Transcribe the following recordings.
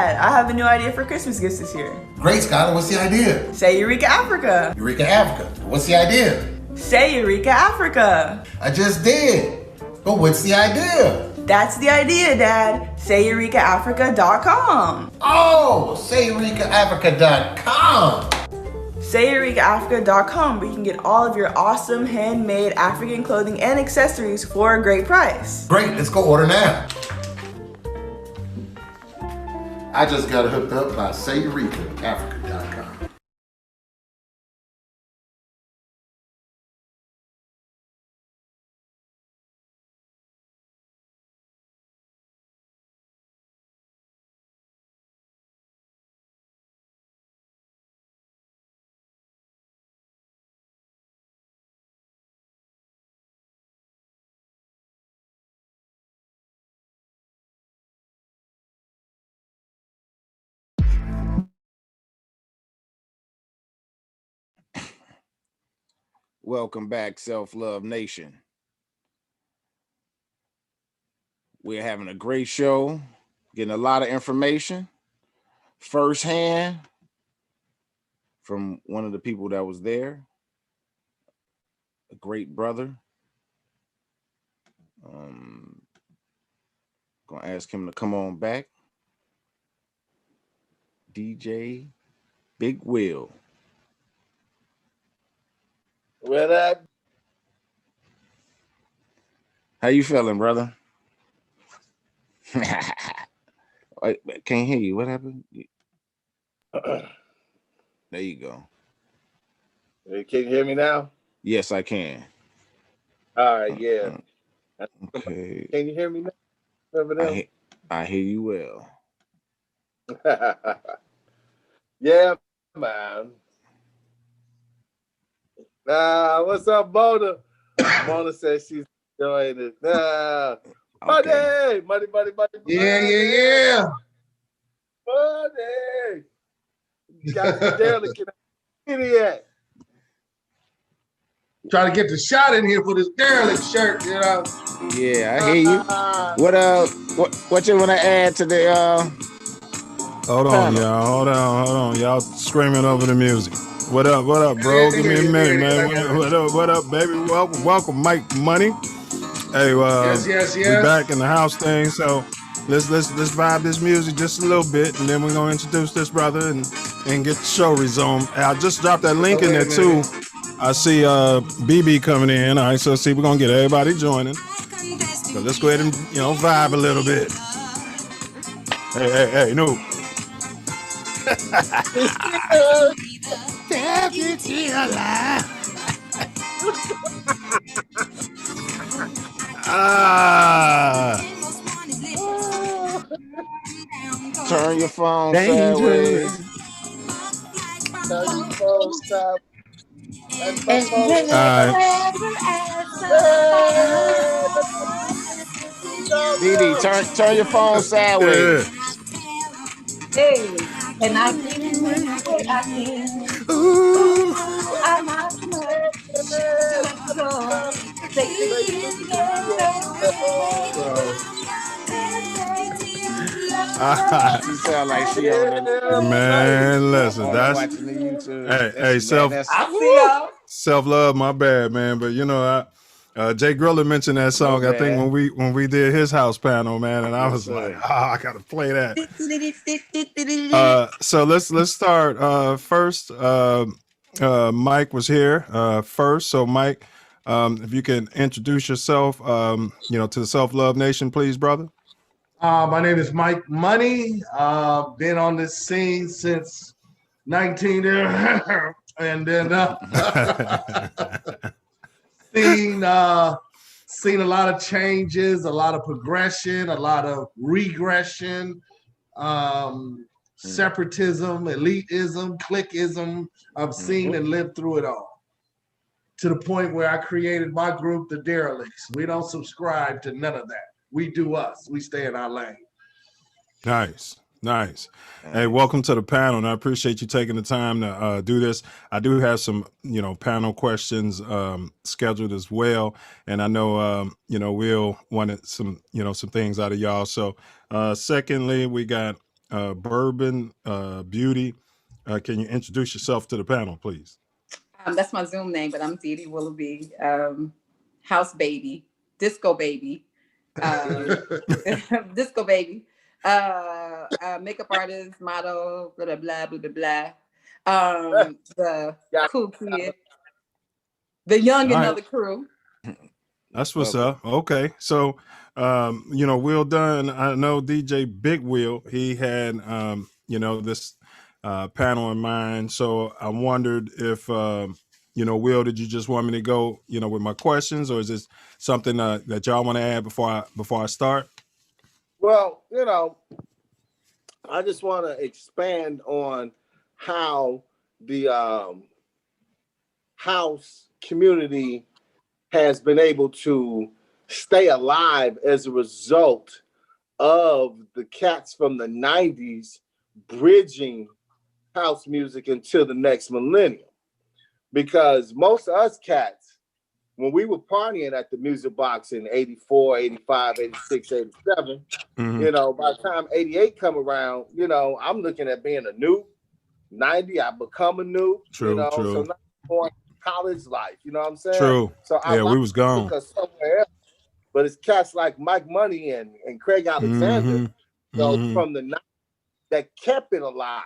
Dad, I have a new idea for Christmas gifts this year. Great, Skylar. What's the idea? Say Eureka Africa. Eureka Africa. What's the idea? Say Eureka Africa. I just did. But what's the idea? That's the idea, Dad. Say EurekaAfrica.com. Oh, say EurekaAfrica.com. Say EurekaAfrica.com, where you can get all of your awesome handmade African clothing and accessories for a great price. Great, let's go order now. I just got hooked up by SayEurekaAfrica.com. Welcome back, Self Love Nation. We're having a great show, getting a lot of information firsthand from one of the people that was there, a great brother. Gonna ask him to come on back. DJ Big Will. What up? How you feeling, brother? I can't hear you. What happened? There you go. Hey, can you hear me now? Yes, I can. All right, yeah. Okay. Can you hear me now? I hear you well. Yeah, man. What's up, Mona? Mona says she's enjoying it. Money, Okay. money. Yeah. Money. You got the derelict idiot. Trying to get the shot in here for this derelict shirt, you know. Yeah, I hear you. What you want to add to the Hold on, y'all. Hold on. Y'all screaming over the music. What up, bro? Give me a minute, man. What up, baby? Welcome, Mike Money. Hey, Yes. we back in the house thing, so let's vibe this music just a little bit, and then we're gonna introduce this brother and get the show resumed. I just dropped that link in there too. I see BB coming in. All right, so we're gonna get everybody joining. So let's go ahead and vibe a little bit. Hey, no. Deputy alive. turn your phone sideways? Turn your phone stop. DD, turn your phone sideways. Hey, and I can Ooh, I'm not She sound like she on the Man, listen, that's watching the YouTube. hey, self love. My bad, man. But Jay Griller mentioned that song. I think when we did his house panel, man, and I was like, I gotta play that. So let's start. First, Mike was here first. So Mike, if you can introduce yourself, to the Self Love Nation, please, brother. My name is Mike Money. Been on this scene since 19 and then seen a lot of changes, a lot of progression, a lot of regression, separatism, elitism, cliquism. I've seen and lived through it all, to the point where I created my group, the Derelicts. We don't subscribe to none of that. We do us. We stay in our lane. Nice. Hey, welcome to the panel, and I appreciate you taking the time to do this. I do have some, panel questions scheduled as well, and I know, Will wanted some, some things out of y'all. So, secondly, we got Bourbon Beauty. Can you introduce yourself to the panel, please? That's my Zoom name, but I'm Dee Dee Willoughby, house baby, disco baby, disco baby, makeup artist, model, blah, blah, blah, blah, blah, blah. The cool kid, the young and other crew. That's what's up. Okay. So, Will Dunn, I know DJ Big Will, he had, this panel in mind. So I wondered if, Will, did you just want me to go, with my questions, or is this something that y'all want to add before I start? Well, I just want to expand on how the house community has been able to stay alive as a result of the cats from the 90s bridging house music into the next millennium. Because most of us cats, when we were partying at the Music Box in 84, 85, 86, 87, Mm-hmm. by the time 88 come around, I'm looking at being a noob. 90, I become a noob. True. So now I'm going college life, you know what I'm saying? True. So we was gone. Because somewhere else, but it's cats like Mike Money and Craig Alexander, from the 90s that kept it alive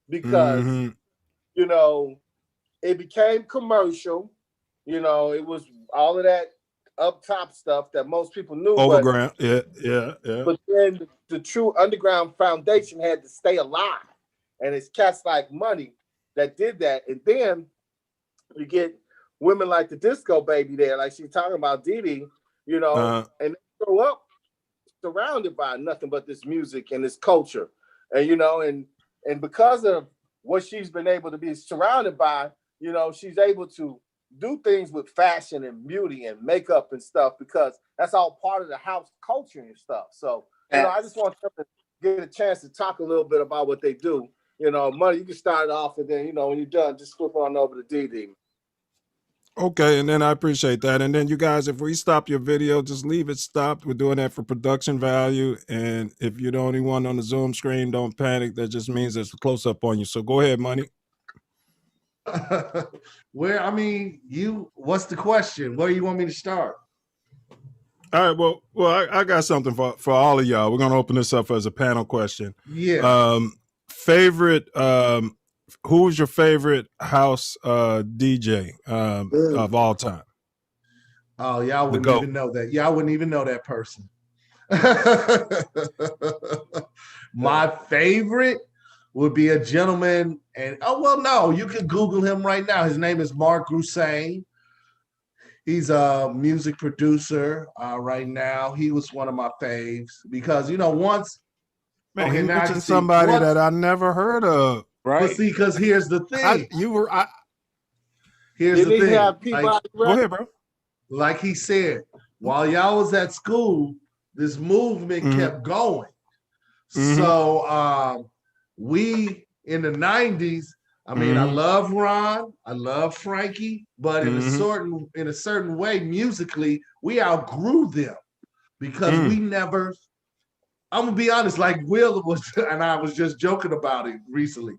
because, it became commercial. It was all of that up top stuff that most people knew. Overground, yeah. But then the true underground foundation had to stay alive. And it's cats like Money that did that. And then you get women like the disco baby there, like she's talking about Dee Dee, and they grow up surrounded by nothing but this music and this culture. And, and because of what she's been able to be surrounded by, she's able to do things with fashion and beauty and makeup and stuff, because that's all part of the house culture and stuff. So, I just want them to get a chance to talk a little bit about what they do. Money, you can start it off, and then, when you're done, just flip on over to Dee Dee. Okay, and then I appreciate that. And then you guys, if we stop your video, just leave it stopped. We're doing that for production value. And if you're the only one on the Zoom screen, don't panic. That just means there's a close up on you. So go ahead, Money. What's the question? Where you want me to start? All right, well, I got something for all of y'all. We're gonna open this up as a panel question. Yeah. Favorite, who's your favorite house DJ of all time? Oh, y'all wouldn't even know that. Y'all wouldn't even know that person. My favorite would be a gentleman, and you can Google him right now. His name is Mark Grusain. He's a music producer right now. He was one of my faves because once. Man, he mentioned somebody that I never heard of. Right. But see, because here's the thing. Here's the thing. Go ahead, bro. Like he said, while y'all was at school, this movement kept going. So we in the 90s, I love Ron, I love Frankie, but in a certain way, musically, we outgrew them because we never. I'm gonna be honest, like Will was, and I was just joking about it recently.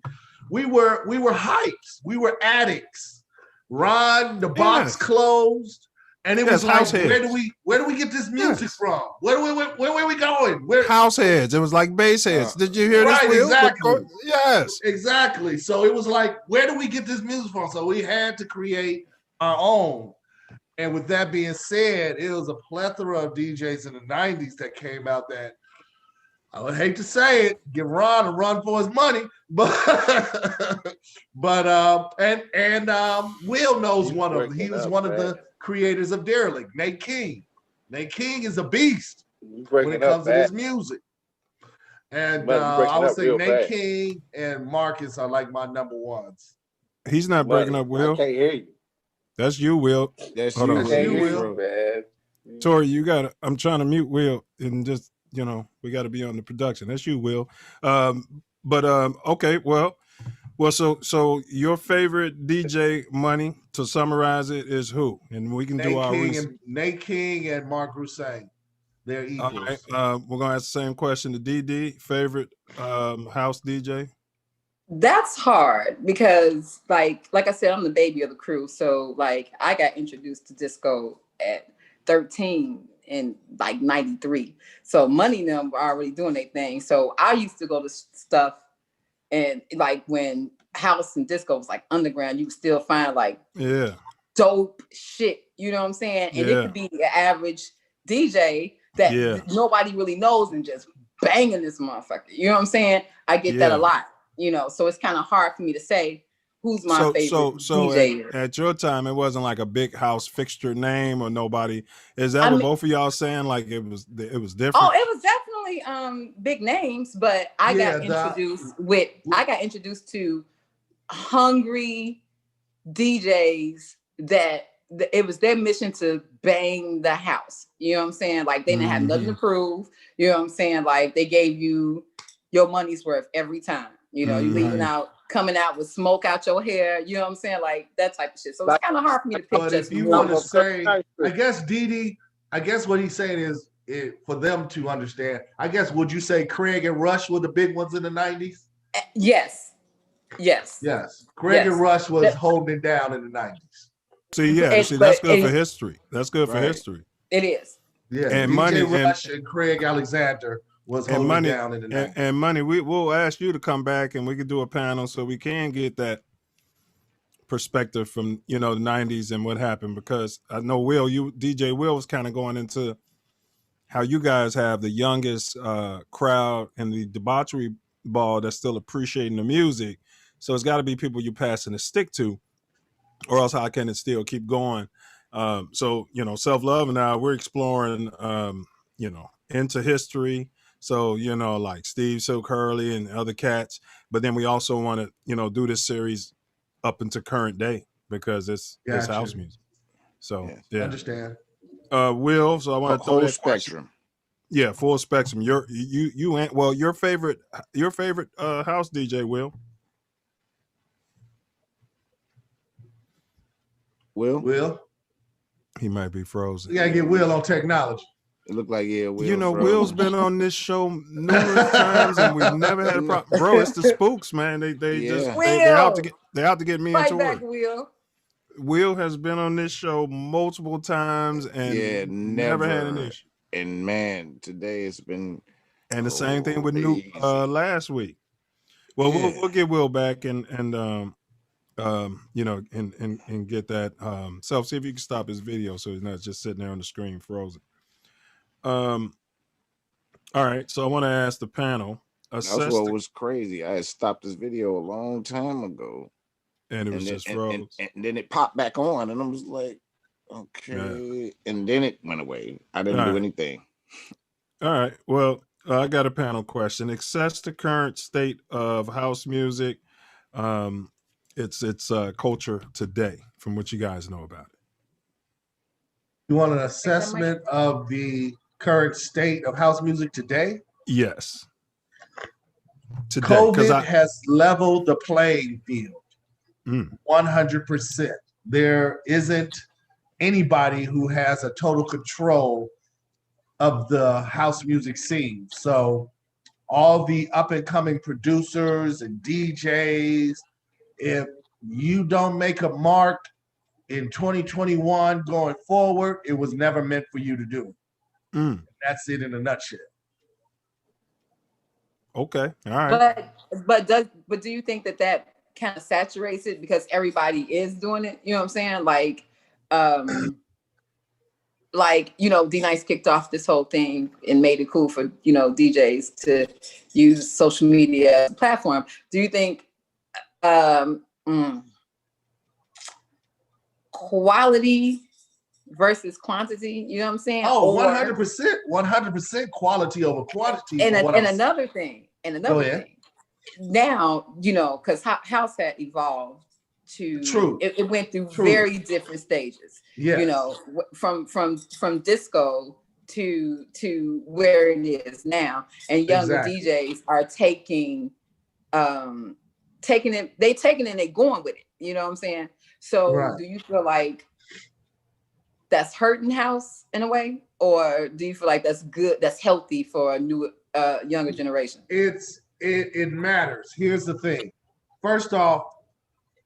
We were hypes. We were addicts. Ron, the box closed, and it was like, where do we get this music from? Where are we going? House heads. It was like bass heads. Did you hear this? Will? Exactly. Yes. Exactly. So it was like, where do we get this music from? So we had to create our own. And with that being said, it was a plethora of DJs in the 90s that came out that I would hate to say it, give Ron a run for his money, but Will knows one of them. He was one of the creators of Derelict, Nate King. Nate King is a beast when it comes to this music. And I would say Nate King and Marcus are like my number ones. He's not breaking up, Will. I can't hear you. That's you, Will. Hold on. That's you, Will. Tori, you got I'm trying to mute Will and just, we got to be on the production. That's you, Will. Okay, well, so your favorite DJ, Money, to summarize it, is who? And we can do our Nate King and Mark Grusain. They're All equals. right, we're gonna ask the same question to DD. Favorite house DJ? That's hard because like I said, I'm the baby of the crew. So like I got introduced to disco at 13 in like 93. So Money and them were already doing their thing. So I used to go to stuff and like when house and disco was like underground, you could still find like dope shit. You know what I'm saying? And it could be an average DJ that nobody really knows and just banging this motherfucker. You know what I'm saying? I get that a lot. You know, so it's kind of hard for me to say who's my favorite DJ. At your time, it wasn't like a big house fixture name or nobody. Is that what both of y'all saying? Like it was different? Oh, it was definitely big names, but I got introduced to hungry DJs that it was their mission to bang the house. You know what I'm saying? Like they didn't have nothing to prove. You know what I'm saying? Like they gave you your money's worth every time. You know, you leaving out, coming out with smoke out your hair. You know what I'm saying? Like that type of shit. So it's kind of hard for me to pick. But if you want to say, I guess Didi, I guess what he's saying is for them to understand. I guess would you say Craig and Rush were the big ones in the 90s? Yes. Craig and Rush was holding it down in the 90s. See, that's good for history. That's good for history. It is. Yeah, and DJ Money Rush and Craig Alexander was holding it down in the 90s. And Money, we'll ask you to come back and we can do a panel so we can get that perspective from the 90s and what happened, because I know DJ Will was kind of going into how you guys have the youngest crowd in the debauchery ball that's still appreciating the music. So it's got to be people you're passing the stick to, or else how can it still keep going? So Self Love and I, we're exploring into history. So like Steve Silk Hurley and other cats, but then we also want to do this series up into current day because it's house music. So understand. Will, so I want to throw that spectrum. Question. Yeah, full spectrum. Your favorite house DJ, Will. Will? He might be frozen. You gotta get Will on technology. It looked like Will. Will's been on this show numerous times, and we've never had a problem. Bro, it's the spooks, man. They out to get me into back, work. Will has been on this show multiple times and never had an issue. And man, today it's been the same thing with Nuke last week. Well, we'll get Will back and get that. Self, see if you can stop his video so he's not just sitting there on the screen frozen. All right, so I want to ask the panel. That's what was crazy. I had stopped this video a long time ago, and it was just froze. And then it popped back on, and I was like, okay. And then it went away. I didn't do anything. All right. Well, I got a panel question. Assess the current state of house music. Its culture today, from what you guys know about it. You want an assessment of the current state of house music today? Yes. Today, COVID has leveled the playing field 100%. There isn't anybody who has a total control of the house music scene. So all the up and coming producers and DJs, if you don't make a mark in 2021 going forward, it was never meant for you to do. That's it in a nutshell. Okay, all right. But do you think that kind of saturates it because everybody is doing it? You know what I'm saying? Like D-Nice kicked off this whole thing and made it cool for DJs to use social media as a platform. Do you think quality versus quantity? You know what I'm saying? Oh, 100% quality over quantity. And another thing. Now, because house had evolved to it went through very different stages. Yes. From disco to where it is now. And younger DJs are taking it, and they're going with it. You know what I'm saying? So do you feel like that's hurting house in a way, or do you feel like that's good, that's healthy for a new younger generation? It matters. Here's the thing. First off,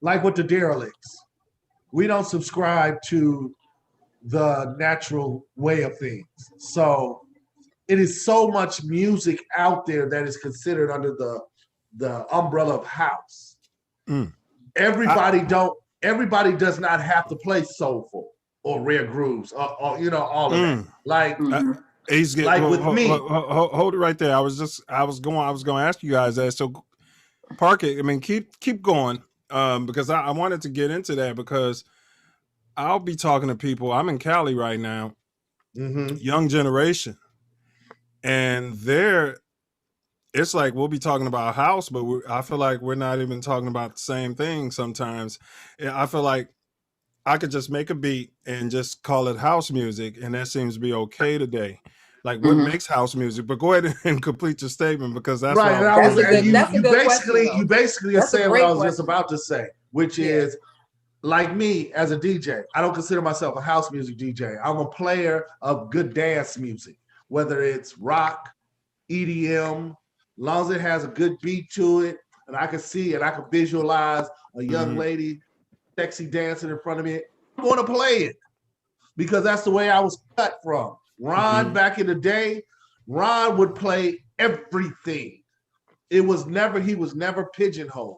like with the derelicts, we don't subscribe to the natural way of things. So it is so much music out there that is considered under the umbrella of house. Everybody does not have to play soulful or rare grooves or all of that. Like he's getting, like with me. Hold it right there. I was going to ask you guys that. So park it. I mean, keep going. Because I wanted to get into that, because I'll be talking to people. I'm in Cali right now, young generation, and it's like we'll be talking about house, but I feel like we're not even talking about the same thing sometimes. I feel like I could just make a beat and just call it house music, and that seems to be okay today. Like, what makes house music? But go ahead and complete your statement, because that's right. You basically are saying what I was just about to say, which is, like me as a DJ, I don't consider myself a house music DJ. I'm a player of good dance music, whether it's rock, EDM, as long as it has a good beat to it, and I can see and I can visualize a young lady sexy dancing in front of me, I'm going to play it, because that's the way I was cut from. Ron, back in the day, Ron would play everything. He was never pigeonholed.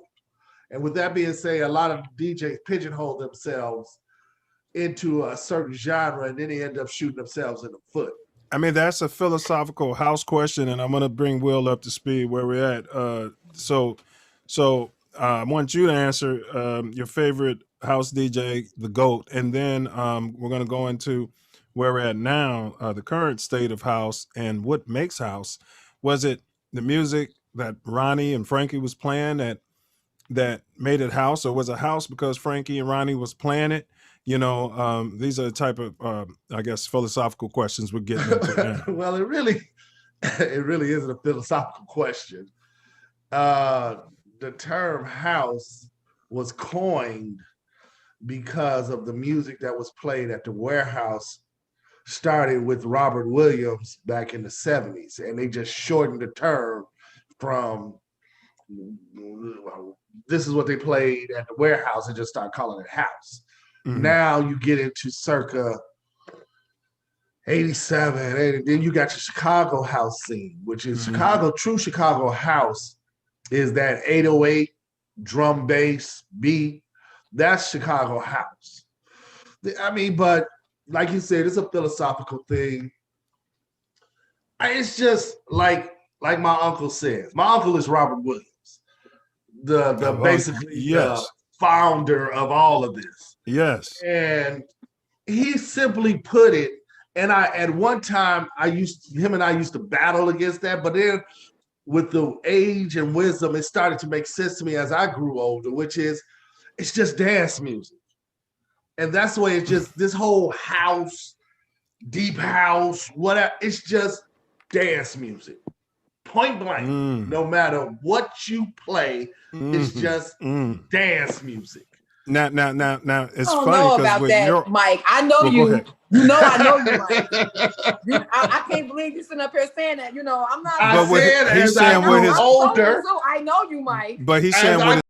And with that being said, a lot of DJs pigeonhole themselves into a certain genre, and then they end up shooting themselves in the foot. I mean, that's a philosophical house question, and I'm going to bring Will up to speed where we're at. So I want you to answer your favorite house DJ, the GOAT, and then we're going to go into where we're at now, the current state of house and what makes house. Was it the music that Ronnie and Frankie was playing that made it house, or was it house because Frankie and Ronnie was playing it? These are the type of, I guess, philosophical questions we're getting into now. Well, it really isn't a philosophical question. The term house was coined because of the music that was played at the warehouse, started with Robert Williams back in the 70s, and they just shortened the term from this is what they played at the warehouse and just start calling it house. Now you get into circa 87, 80, then you got your Chicago house scene, which is true Chicago house is that 808 drum bass beat. That's Chicago house. I mean, but like you said, it's a philosophical thing. It's just like my uncle says. My uncle is Robert Williams, the founder of all of this. Yes. And he simply put it, and at one time him and I used to battle against that, but then with the age and wisdom, it started to make sense to me as I grew older, which is it's just dance music. And that's the way it's just this whole house, deep house, whatever, it's just dance music. Point blank. No matter what you play, it's just dance music. Now, it's funny. I don't know about that, Mike. I know you. You know I know you, Mike. I can't believe you sitting up here saying that. I'm not. I said as I grew older. I know you, Mike. But he's saying